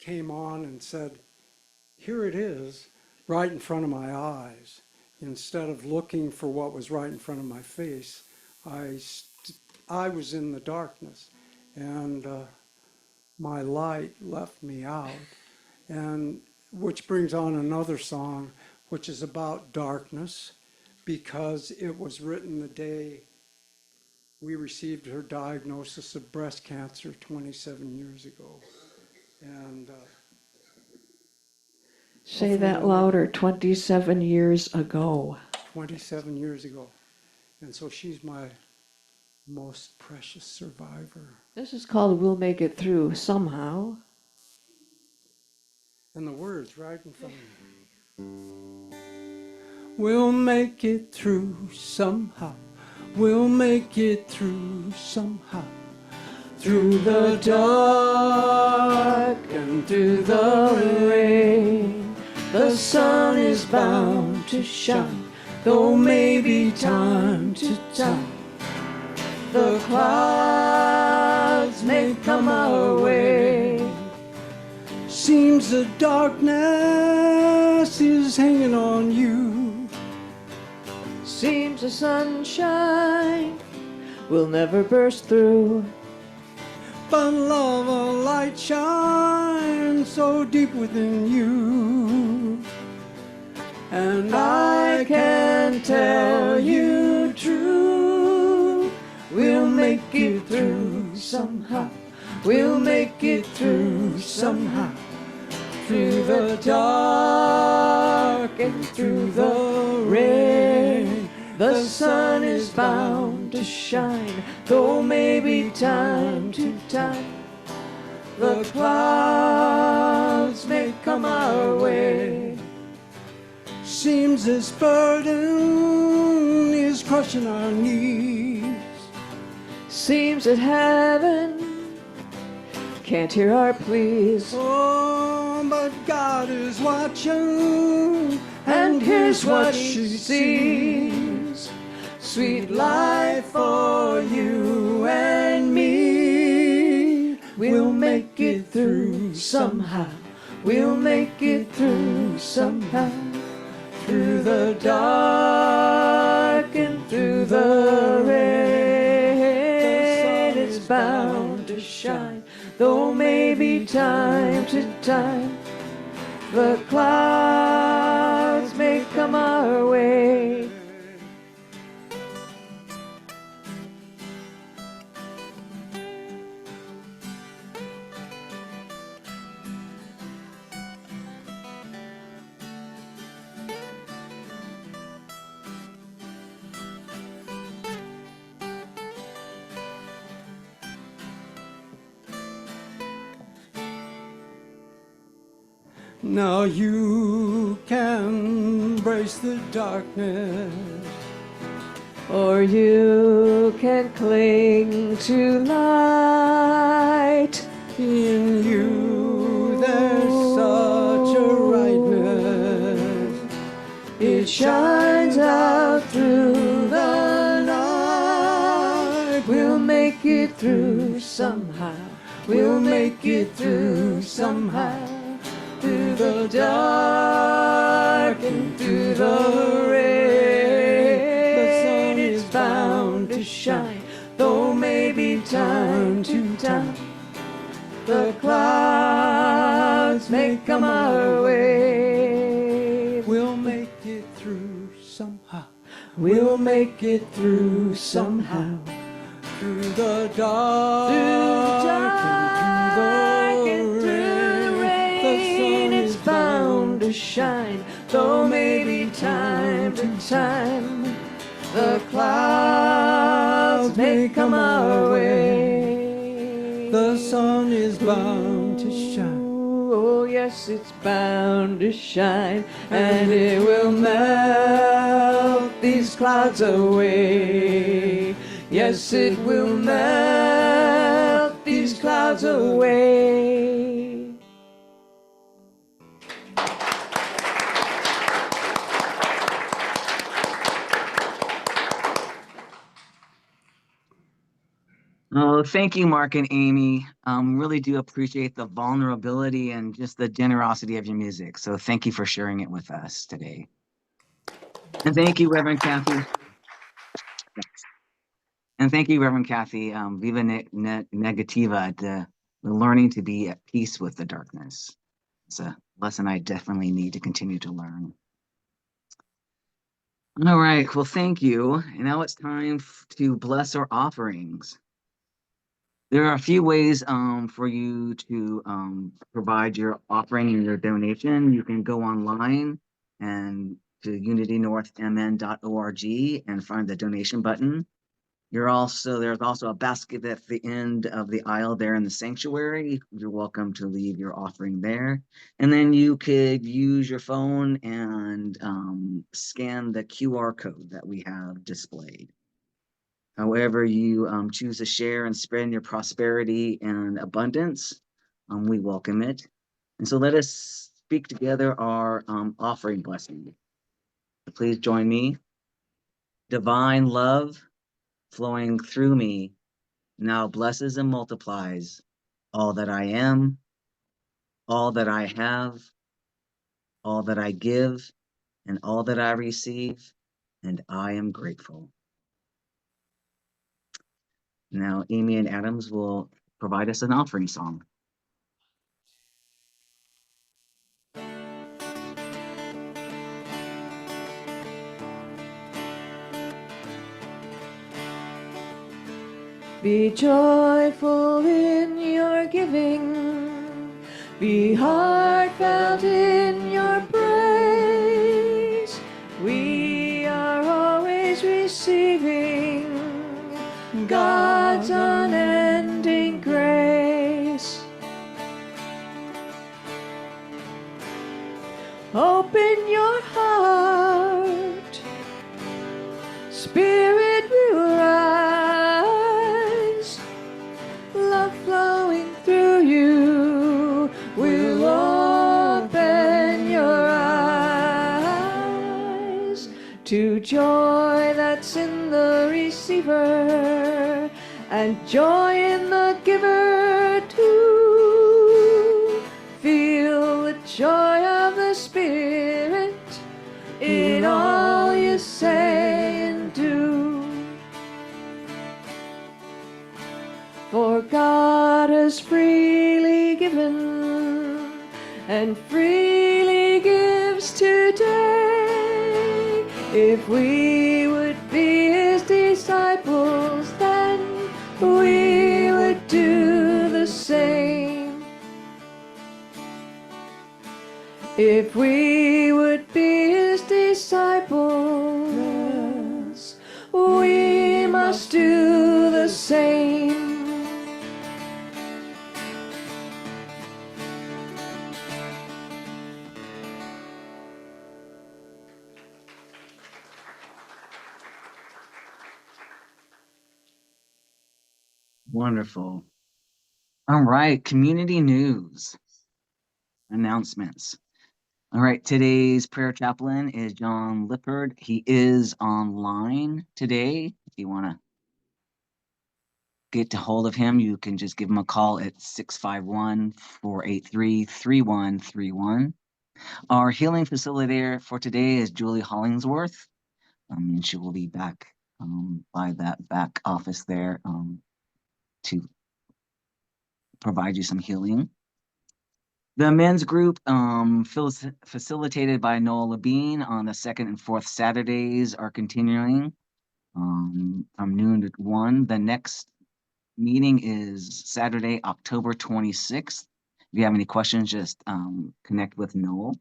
came on and said, here it is, right in front of my eyes. Instead of looking for what was right in front of my face, I was in the darkness, and my light left me out. And which brings on another song, which is about darkness, because it was written the day we received her diagnosis of breast cancer 27 years ago. And say that louder, 27 years ago. 27 years ago. And so she's my most precious survivor. This is called We'll Make It Through Somehow. And the words right in front of me. We'll make it through somehow. We'll make it through somehow. Through the dark and through the rain, the sun is bound to shine, though maybe time to time the clouds may come our way. Seems the darkness is hanging on you. Seems the sunshine will never burst through. But love, a light shines so deep within you. And I can tell you true, we'll make it through somehow. We'll make it through somehow. Through the dark and through the rain, the sun is bound to shine, though maybe time to time the clouds may come our way. Seems this burden is crushing our knees. Seems that heaven can't hear our pleas. Oh, but God is watching, And here's what she sees. Sweet life for you and me. We'll make it through somehow. We'll make it through somehow. Through the dark and through the rain, it's bound to shine. Though maybe time to time the clouds may come our way. Now you can embrace the darkness, Or you can cling to light. in you there's such a rightness. It shines out through the night. We'll make it through somehow. We'll make it through somehow. Through the dark and through the rain, it's bound to shine. Though maybe time to time the clouds may come our way. We'll make it through somehow. We'll make it through somehow. Through the dark, And through the rain, it's bound to shine. Though maybe time to time the clouds may come our way. the sun is bound to shine. Oh yes, it's bound to shine, and it will melt these clouds away. Yes, it will melt these clouds away. Oh, thank you, Mark and Amy. Really do appreciate the vulnerability and just the generosity of your music. So thank you for sharing it with us today. And thank you, Reverend Kathy. And thank you, Reverend Kathy. Via Negativa, the learning to be at peace with the darkness. It's a lesson I definitely need to continue to learn. All right, well, thank you. And now it's time to bless our offerings. There are a few ways for you to provide your offering and your donation. You can go online and to unitynorthmn.org and find the donation button. There's also a basket at the end of the aisle there in the sanctuary. You're welcome to leave your offering there. And then you could use your phone and scan the QR code that we have displayed. However you choose to share and spread your prosperity and abundance, we welcome it. And so let us speak together our offering blessing. Please join me. Divine love flowing through me now blesses and multiplies all that I am, all that I have, all that I give, and all that I receive, and I am grateful. Now, Amy and Adams will provide us an offering song. Be joyful in your giving, be heartfelt in your praise. We are always receiving God's unending grace. Open your heart to joy that's in the receiver, and joy in the giver too. Feel the joy of the Spirit in all you say and do. For God has freely given and freely gives today. If we would be His disciples, then we would do the same. If we would be His disciples, we must do the same. Wonderful. All right, community news announcements. All right, today's prayer chaplain is John Lippard. He is online today. If you want to get to hold of him, you can just give him a call at 651-483-3131. Our healing facilitator for today is Julie Hollingsworth. And she will be back by that back office there to provide you some healing. The men's group, facilitated by Noel Labine on the second and fourth Saturdays, are continuing from noon to 1. The next meeting is Saturday, October 26th. If you have any questions, just connect with Noel.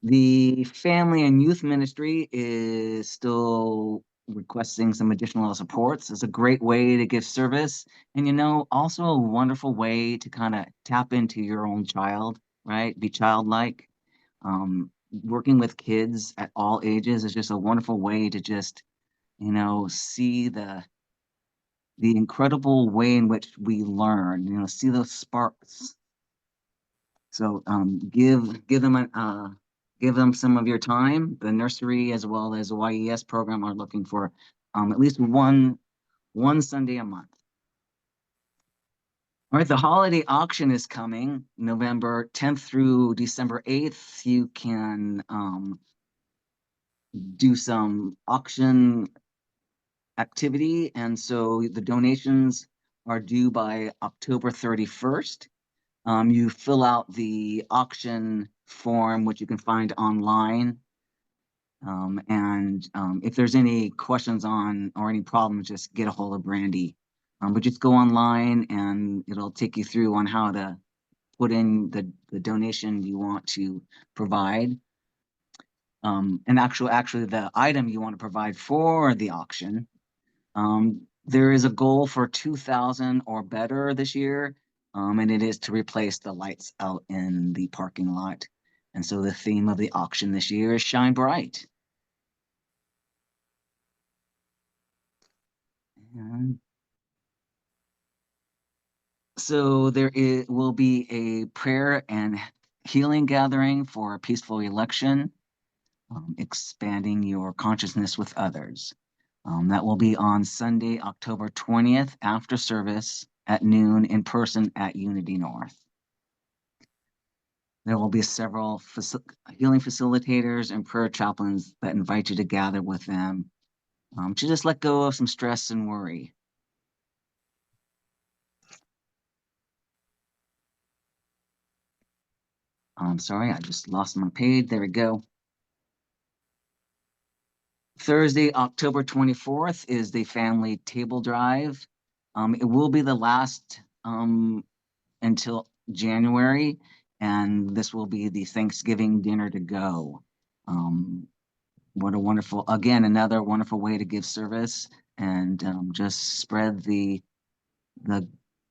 The family and youth ministry is still requesting some additional supports. It's a great way to give service, and also a wonderful way to kind of tap into your own child, right? Be childlike. Working with kids at all ages is just a wonderful way to just see the incredible way in which we learn. See those sparks. So give them some of your time. The nursery as well as the YES program are looking for at least one Sunday a month. All right, the holiday auction is coming November 10th through December 8th. You can do some auction activity, and so the donations are due by October 31st. You fill out the auction form, which you can find online. If there's any questions or any problems, just get a hold of Brandy. But just go online and it'll take you through on how to put in the donation you want to provide. And actually the item you want to provide for the auction. There is a goal for 2,000 or better this year. And it is to replace the lights out in the parking lot. And so the theme of the auction this year is Shine Bright. And so will be a prayer and healing gathering for a peaceful election, expanding your consciousness with others. That will be on Sunday, October 20th, after service at noon in person at Unity North. There will be several healing facilitators and prayer chaplains that invite you to gather with them to just let go of some stress and worry. I'm sorry, I just lost my page. There we go. Thursday, October 24th is the family table drive. It will be the last until January, and this will be the Thanksgiving dinner to go. What a wonderful, again, another wonderful way to give service and just spread the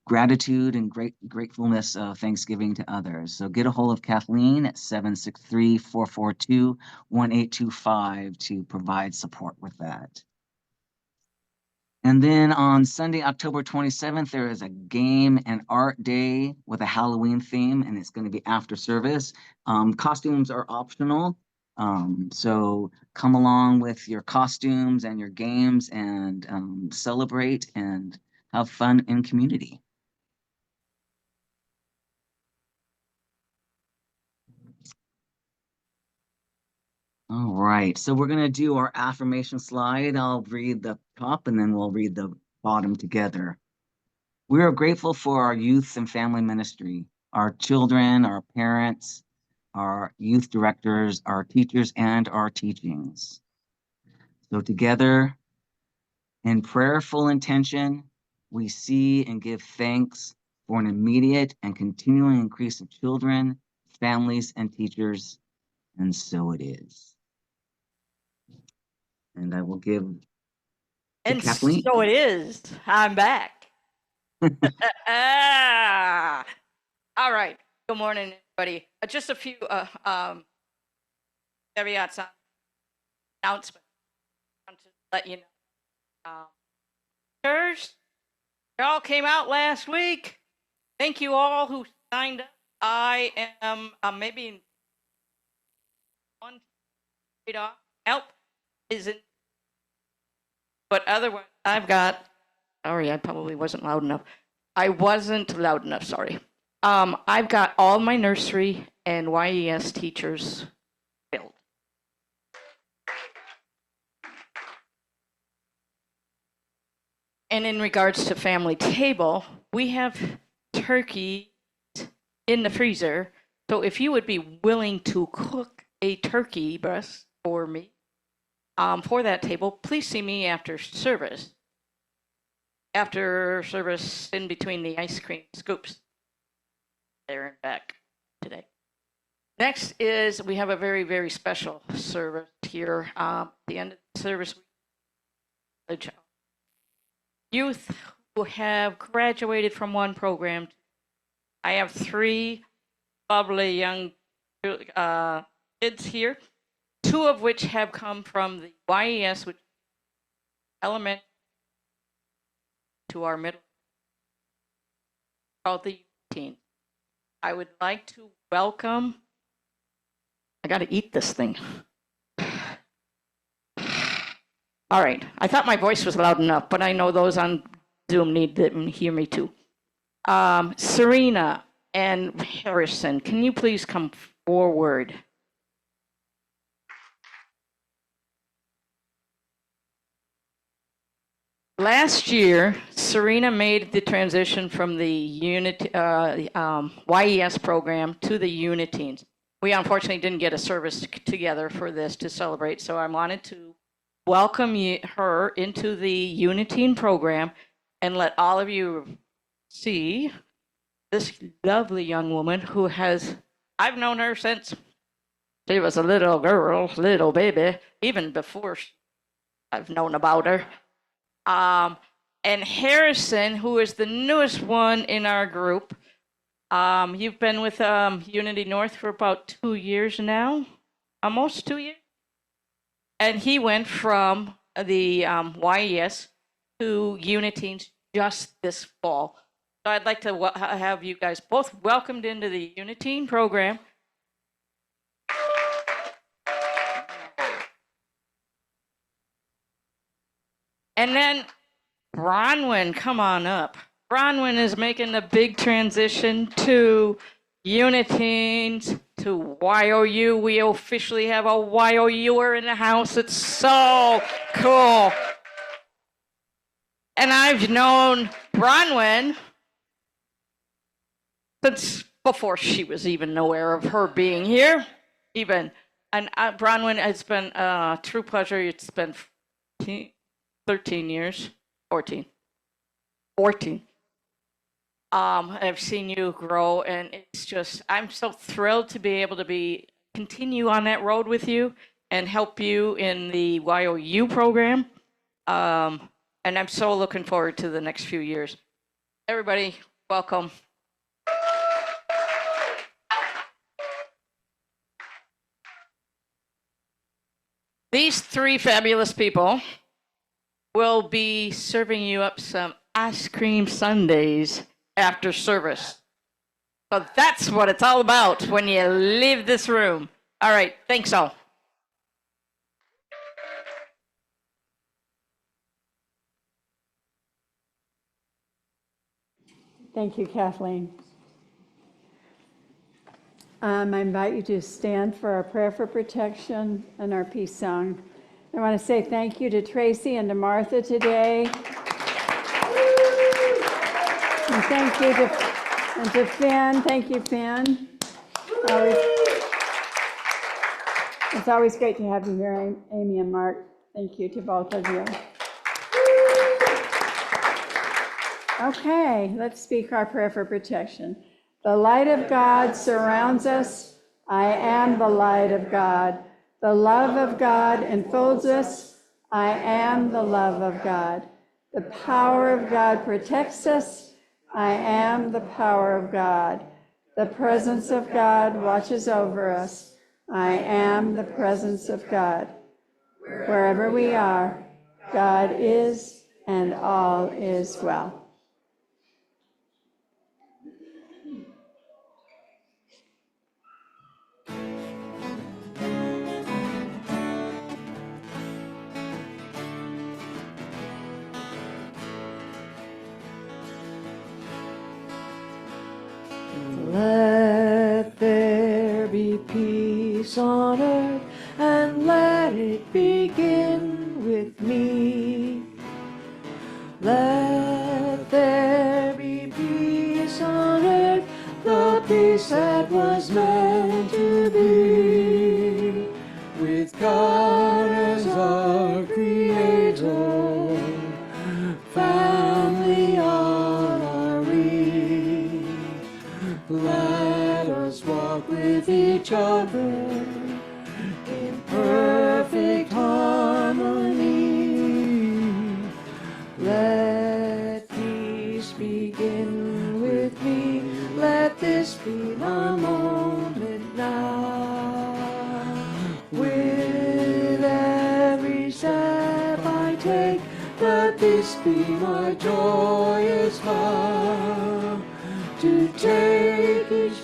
gratitude and gratefulness of Thanksgiving to others. So get a hold of Kathleen at 763-442-1825 to provide support with that. And then on Sunday, October 27th, there is a game and art day with a Halloween theme, and it's going to be after service. Costumes are optional. So come along with your costumes and your games and celebrate and have fun in community. All right, so we're gonna do our affirmation slide. I'll read the top and then we'll read the bottom together. We are grateful for our youth and family ministry, our children, our parents, our youth directors, our teachers, and our teachings. So together, in prayerful intention, we see and give thanks for an immediate and continuing increase of children, families, and teachers, and so it is. And I will give to And Kathleen. so it is. I'm back. All right. Good morning, everybody. Just a few caveats on announcement. I want to let you know. Sirs, they all came out last week. Thank you all who signed up. I am maybe one straight off. Help isn't. But otherwise, I've got. Sorry, I probably wasn't loud enough. I wasn't loud enough. Sorry. I've got all my nursery and YES teachers filled. And in regards to family table, we have turkey in the freezer. So if you would be willing to cook a turkey breast for me for that table, please see me after service. After service, in between the ice cream scoops. There and back today. Next is we have a very, very special service here. At the end of the service, youth who have graduated from one program. I have 3 lovely young kids here, 2 of which have come from the YES, which is elementary to our middle, called the teens. I would like to welcome. I got to eat this thing. All right. I thought my voice was loud enough, but I know those on Zoom need to hear me too. Serena and Harrison, can you please come forward? Last year, Serena made the transition from the YES program to the Uniteens. We unfortunately didn't get a service together for this to celebrate, so I wanted to welcome her into the Uniteen program and let all of you see this lovely young woman who I've known her since she was a little girl, little baby, even before I've known about her. And Harrison, who is the newest one in our group. You've been with Unity North for about 2 years now, almost 2 years. And he went from the YES to Uniteens just this fall. So I'd like to have you guys both welcomed into the Uniteen program. And then Bronwyn, come on up. Bronwyn is making the big transition to Uniteens, to YOU. We officially have a YOUer in the house. It's so cool. And I've known Bronwyn since before she was even aware of her being here. And Bronwyn, it's been a true pleasure. It's been 13 years, 14. I've seen you grow, and it's just, I'm so thrilled to be able to continue on that road with you and help you in the YOU program. And I'm so looking forward to the next few years. Everybody, welcome. These 3 fabulous people will be serving you up some ice cream sundaes after service. So that's what it's all about when you leave this room. All right, thanks all. Thank you, Kathleen. I invite you to stand for our prayer for protection and our peace song. I want to say thank you to Tracy and to Martha today. And thank you to Finn. Thank you, Finn. It's always great to have you here, Amy and Mark. Thank you to both of you. Okay, let's speak our prayer for protection. The light of God surrounds us. I am the light of God. The love of God enfolds us. I am the love of God. The power of God protects us. I am the power of God. The presence of God watches over us. I am the presence of God. Wherever we are, God is, and all is well. Let there be peace on earth, and let it begin with me. Let there be peace on earth, the peace that was meant to be. With God as our Creator, family all are we. Let us walk with each other in perfect harmony. Let peace begin with me. Let this be my moment now. With every step I take, let this be my joyous vow. To take each